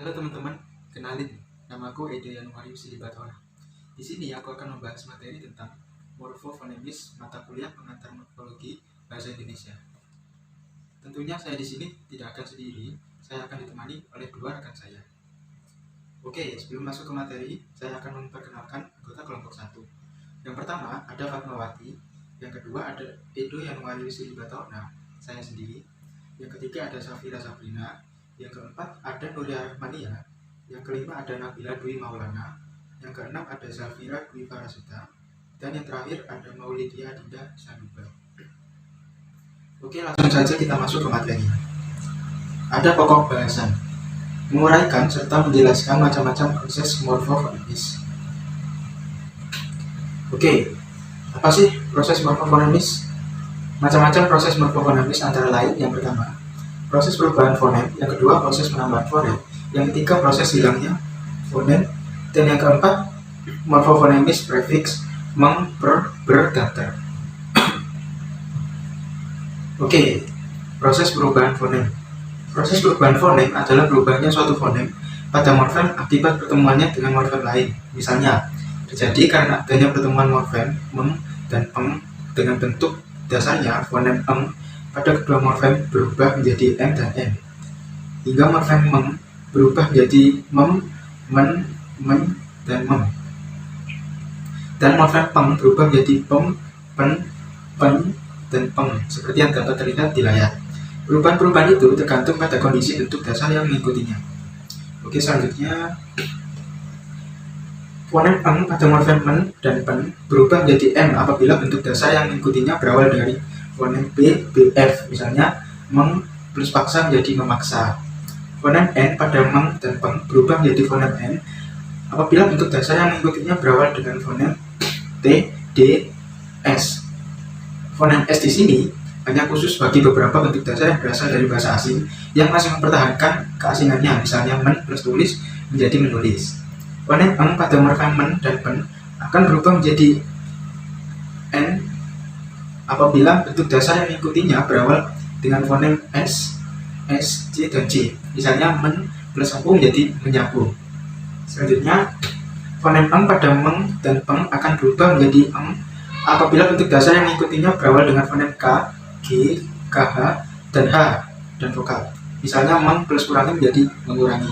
Halo teman-teman, kenalin, namaku Edo Yanuari Silibatora. Di sini aku akan membahas materi tentang morfofonemis mata kuliah pengantar morfologi bahasa Indonesia. Tentunya saya di sini tidak akan sendiri, saya akan ditemani oleh dua rekan saya. Oke, sebelum masuk ke materi, saya akan memperkenalkan anggota kelompok 1. Yang pertama ada Fatmawati, yang kedua ada Edo Yanuari Silibatora, saya sendiri. Yang ketiga ada Safira Sabrina, yang keempat ada Nuria Rahmania, yang kelima ada Nabila Dwi Maulana, yang keenam ada Zafira Dwi Farasuta, dan yang terakhir ada Maulidia Dinda Sanuba. Oke, langsung saja kita masuk ke materi. Ada pokok bahasan, menguraikan serta menjelaskan macam-macam proses morfofonemis. Oke, apa sih proses morfofonemis? Macam-macam proses morfofonemis antara lain yang pertama, proses perubahan fonem, yang kedua proses penambahan fonem, yang ketiga proses hilangnya fonem, dan yang keempat morfofonemis prefiks meng, ber, dan ter. Oke, proses perubahan fonem. Proses perubahan fonem adalah berubahnya suatu fonem pada morfem akibat pertemuannya dengan morfem lain. Misalnya, terjadi karena adanya pertemuan morfem meng dan peng dengan bentuk dasarnya fonem eng pada kedua morfem berubah menjadi m dan n, hingga morfem meng berubah menjadi mem, men, dan mem, dan morfem peng berubah menjadi pem, pen, dan peng, seperti yang dapat terlihat di layar. Perubahan-perubahan itu tergantung pada kondisi bentuk dasar yang mengikutinya. Oke, selanjutnya fonem eng pada morfem men dan pen berubah menjadi m apabila bentuk dasar yang mengikutinya berawal dari fonem b, bf, misalnya meng plus paksa menjadi memaksa. Fonem n pada meng dan peng berubah menjadi fonem n apabila bentuk dasar yang mengikutinya berawal dengan fonem t, d, s. Fonem s di sini hanya khusus bagi beberapa bentuk dasar yang berasal dari bahasa asing yang masih mempertahankan keasingannya, misalnya men plus tulis menjadi menulis. Fonem eng pada morfem men dan pen akan berubah menjadi n apabila bentuk dasar yang mengikutinya berawal dengan fonem s, c, dan c, misalnya men plus sapu menjadi menyapu. Selanjutnya, fonem eng pada meng dan peng akan berubah menjadi eng apabila bentuk dasar yang mengikutinya berawal dengan fonem k, g, kh, dan h, dan vokal, misalnya meng plus kurangi menjadi mengurangi.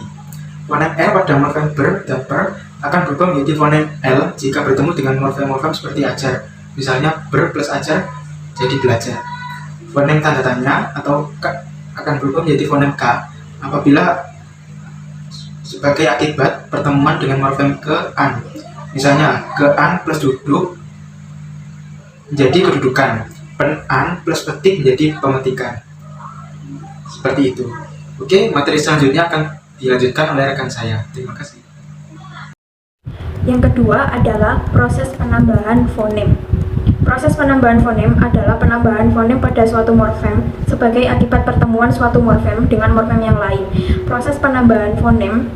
Fonem e pada morfem ber dan per akan berubah menjadi fonem l jika bertemu dengan morfem-morfem seperti ajar, misalnya ber plus ajar jadi belajar. Fonem tanda tanya atau k akan berubah menjadi fonem k apabila sebagai akibat pertemuan dengan morfem ke-an, misalnya ke-an plus duduk menjadi kedudukan, pen-an plus petik menjadi pemetikan. Seperti itu. Oke, materi selanjutnya akan dilanjutkan oleh rekan saya. Terima kasih. Yang kedua adalah proses penambahan fonem. Proses penambahan fonem adalah penambahan fonem pada suatu morfem sebagai akibat pertemuan suatu morfem dengan morfem yang lain. Proses penambahan fonem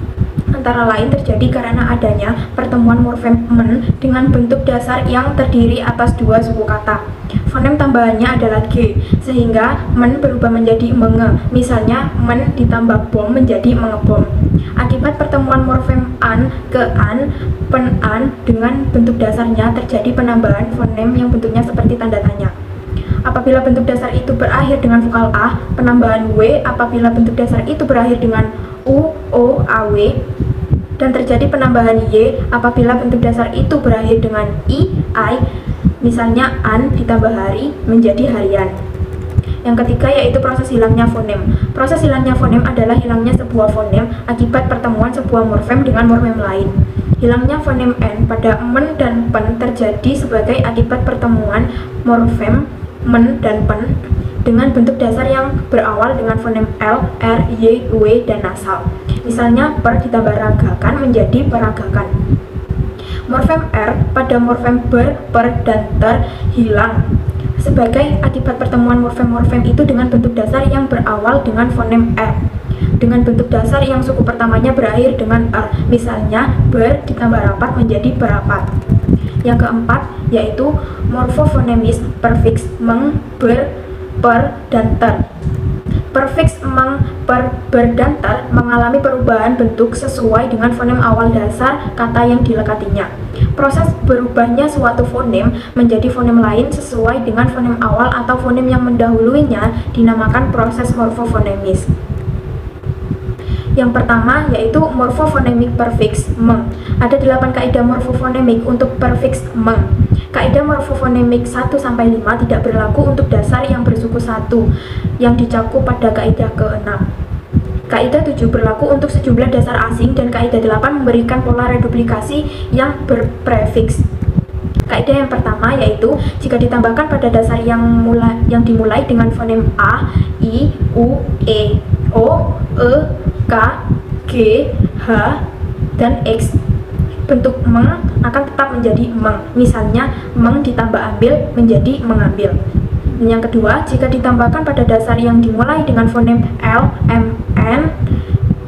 antara lain terjadi karena adanya pertemuan morfem men dengan bentuk dasar yang terdiri atas dua suku kata. Fonem tambahannya adalah g, sehingga men berubah menjadi menge, misalnya men ditambah bom menjadi mengebom. Akibat pertemuan morfem an ke an, pen an dengan bentuk dasarnya terjadi penambahan fonem yang bentuknya seperti tanda tanya. Apabila bentuk dasar itu berakhir dengan vokal a, penambahan w apabila bentuk dasar itu berakhir dengan u, o, aw, dan terjadi penambahan y apabila bentuk dasar itu berakhir dengan i, misalnya an ditambah hari menjadi harian. Yang ketiga yaitu proses hilangnya fonem. Proses hilangnya fonem adalah hilangnya sebuah fonem akibat pertemuan sebuah morfem dengan morfem lain. Hilangnya fonem n pada men dan pen terjadi sebagai akibat pertemuan morfem men dan pen dengan bentuk dasar yang berawal dengan fonem l, r, y, w, dan nasal. Misalnya per ditambah ragakan menjadi peragakan. Morfem r pada morfem ber, per, dan ter hilang sebagai akibat pertemuan morfem-morfem itu dengan bentuk dasar yang berawal dengan fonem r dengan bentuk dasar yang suku pertamanya berakhir dengan r, misalnya ber ditambah rapat menjadi berapat. Yang keempat yaitu morfofonemis prefiks meng, ber, per, dan ter. Prefiks meng, ber, dan ter mengalami perubahan bentuk sesuai dengan fonem awal dasar kata yang dilekatinya. Proses berubahnya suatu fonem menjadi fonem lain sesuai dengan fonem awal atau fonem yang mendahuluinya dinamakan proses morfofonemis. Yang pertama yaitu morfofonemik prefiks meng. Ada 8 kaidah morfofonemik untuk prefiks meng. Kaidah morfofonemik 1-5 tidak berlaku untuk dasar yang bersuku 1 yang dicakup pada kaidah ke-6. Kaidah 7 berlaku untuk sejumlah dasar asing dan kaidah 8 memberikan pola reduplikasi yang berprefiks. Kaidah yang pertama yaitu jika ditambahkan pada dasar yang dimulai dengan fonem a, i, u, e, o, e, k, g, h, dan x, bentuk meng akan tetap menjadi meng. Misalnya, meng ditambah ambil menjadi mengambil. Dan yang kedua, jika ditambahkan pada dasar yang dimulai dengan fonem l, m, n,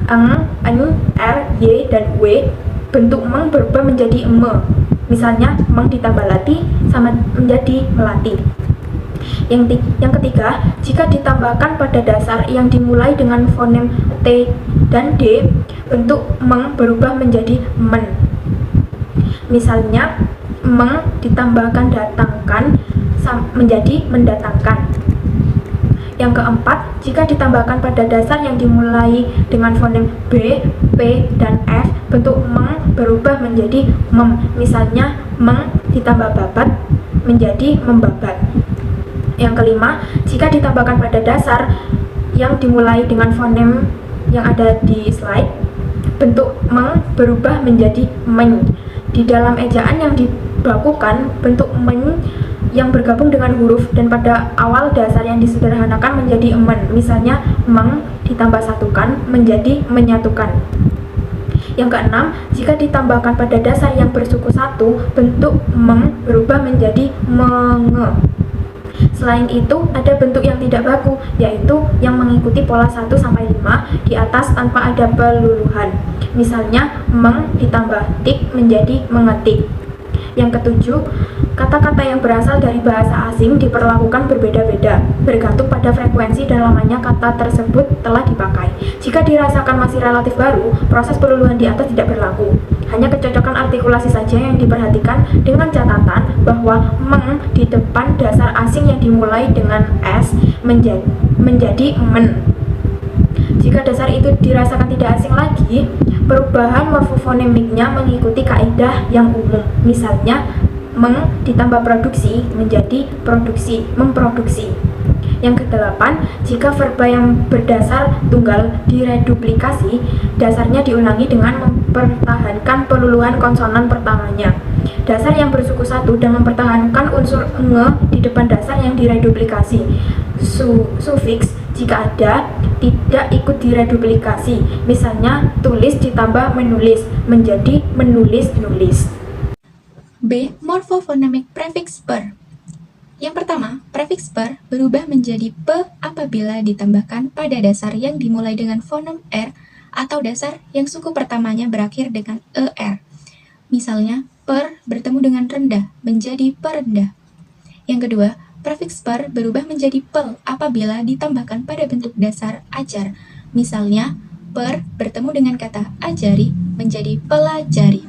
n, r, y, dan w, bentuk meng berubah menjadi me. Misalnya, meng ditambah lati sama menjadi melati. Yang ketiga, jika ditambahkan pada dasar yang dimulai dengan fonem t dan d, bentuk meng berubah menjadi men. Misalnya, meng ditambahkan datangkan menjadi mendatangkan. Yang keempat, jika ditambahkan pada dasar yang dimulai dengan fonem b, p, dan f, bentuk meng berubah menjadi mem. Misalnya, meng ditambah babat menjadi membabat. Yang kelima, jika ditambahkan pada dasar yang dimulai dengan fonem yang ada di slide, bentuk meng berubah menjadi men. Di dalam ejaan yang dibakukan, bentuk men yang bergabung dengan huruf dan pada awal dasar yang disederhanakan menjadi emen. Misalnya, meng ditambah satukan menjadi menyatukan. Yang keenam, jika ditambahkan pada dasar yang bersuku 1, bentuk meng berubah menjadi menge. Selain itu, ada bentuk yang tidak baku, yaitu yang mengikuti pola 1-5 di atas tanpa ada peluluhan. Misalnya, meng ditambah tik menjadi mengetik. Yang ketujuh, kata-kata yang berasal dari bahasa asing diperlakukan berbeda-beda, bergantung pada frekuensi dan lamanya kata tersebut telah dipakai. Jika dirasakan masih relatif baru, proses peluluhan di atas tidak berlaku. Hanya kecocokan artikulasi saja yang diperhatikan dengan catatan bahwa meng di depan dasar asing yang dimulai dengan s menjadi men. Jika dasar itu dirasakan tidak asing lagi, perubahan morfofonemiknya mengikuti kaidah yang umum. Misalnya, meng ditambah produksi menjadi produksi, memproduksi. Yang kedelapan, jika verba yang berdasar tunggal direduplikasi, dasarnya diulangi dengan mempertahankan peluluhan konsonan pertamanya. Dasar yang bersuku 1 dan mempertahankan unsur nge di depan dasar yang direduplikasi. Sufiks jika ada tidak ikut direduplikasi. Misalnya, tulis ditambah menulis menjadi menulis-nulis. B. Morfofonemik prefiks per. Yang pertama, prefiks per berubah menjadi p apabila ditambahkan pada dasar yang dimulai dengan fonem r atau dasar yang suku pertamanya berakhir dengan er. Misalnya, per bertemu dengan rendah menjadi perendah. Yang kedua, prefiks per berubah menjadi pel apabila ditambahkan pada bentuk dasar ajar. Misalnya, per bertemu dengan kata ajari menjadi pelajari.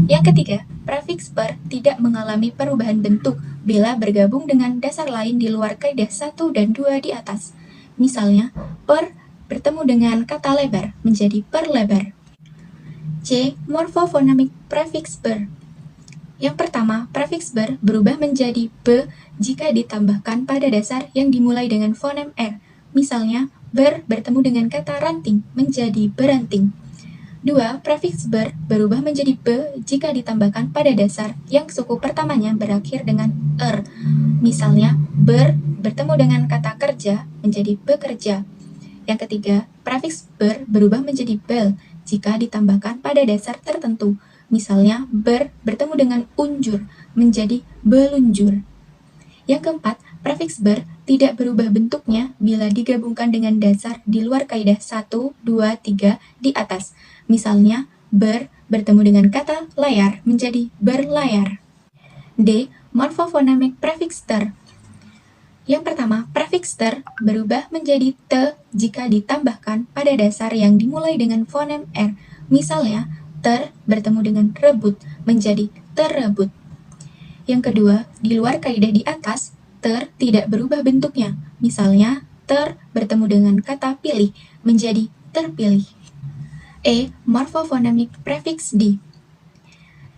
Yang ketiga, prefiks per tidak mengalami perubahan bentuk bila bergabung dengan dasar lain di luar kaidah 1 dan 2 di atas. Misalnya, per bertemu dengan kata lebar menjadi perlebar. C. Morfofonemik prefiks ber. Yang pertama, prefiks ber berubah menjadi be jika ditambahkan pada dasar yang dimulai dengan fonem r. Misalnya, ber bertemu dengan kata ranting menjadi beranting. 2. Prefiks ber berubah menjadi be jika ditambahkan pada dasar yang suku pertamanya berakhir dengan er. Misalnya, ber bertemu dengan kata kerja menjadi bekerja. Yang ketiga, prefiks ber berubah menjadi bel jika ditambahkan pada dasar tertentu. Misalnya, ber bertemu dengan unjur menjadi belunjur. Yang keempat, prefiks ber tidak berubah bentuknya bila digabungkan dengan dasar di luar kaidah 1, 2, 3 di atas. Misalnya, ber bertemu dengan kata layar menjadi berlayar. D. Morfofonemik prefiks ter. Yang pertama, prefiks ter berubah menjadi te jika ditambahkan pada dasar yang dimulai dengan fonem R. Misalnya, ter bertemu dengan rebut menjadi terebut. Yang kedua, di luar kaidah di atas, ter tidak berubah bentuknya. Misalnya, ter bertemu dengan kata pilih menjadi terpilih. Morfofonemik prefiks di.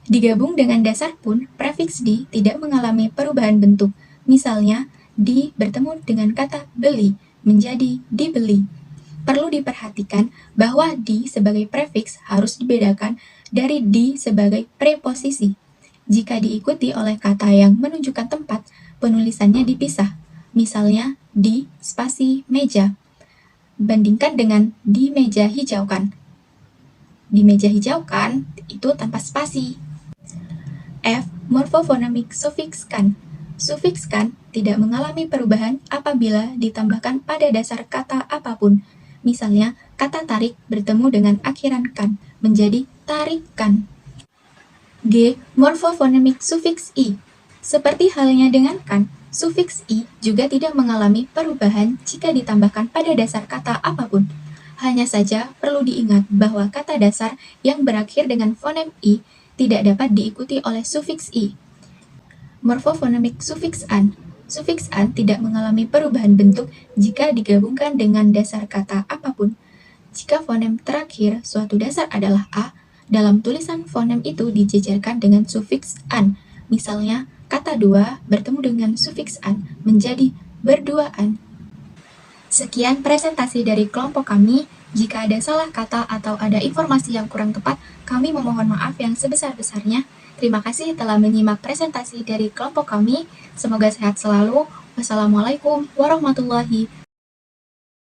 Digabung dengan dasar pun, prefiks di tidak mengalami perubahan bentuk. Misalnya, di bertemu dengan kata beli menjadi dibeli. Perlu diperhatikan bahwa di sebagai prefiks harus dibedakan dari di sebagai preposisi. Jika diikuti oleh kata yang menunjukkan tempat, penulisannya dipisah. Misalnya, di spasi meja. Bandingkan dengan di meja hijaukan. Di meja hijaukan itu tanpa spasi. Morfofonemik sufiks kan. Sufiks kan tidak mengalami perubahan apabila ditambahkan pada dasar kata apapun. Misalnya, kata tarik bertemu dengan akhiran kan menjadi tarikan. Morfofonemik sufiks i. Seperti halnya dengan kan, sufiks i juga tidak mengalami perubahan jika ditambahkan pada dasar kata apapun. Hanya saja perlu diingat bahwa kata dasar yang berakhir dengan fonem i tidak dapat diikuti oleh sufiks i. Morfofonemik sufiks an. Sufiks an tidak mengalami perubahan bentuk jika digabungkan dengan dasar kata apapun. Jika fonem terakhir suatu dasar adalah a, dalam tulisan fonem itu dijejerkan dengan sufiks an. Misalnya, kata dua bertemu dengan sufiks an menjadi berduaan. Sekian presentasi dari kelompok kami. Jika ada salah kata atau ada informasi yang kurang tepat, kami memohon maaf yang sebesar-besarnya. Terima kasih telah menyimak presentasi dari kelompok kami. Semoga sehat selalu. Wassalamualaikum warahmatullahi wabarakatuh.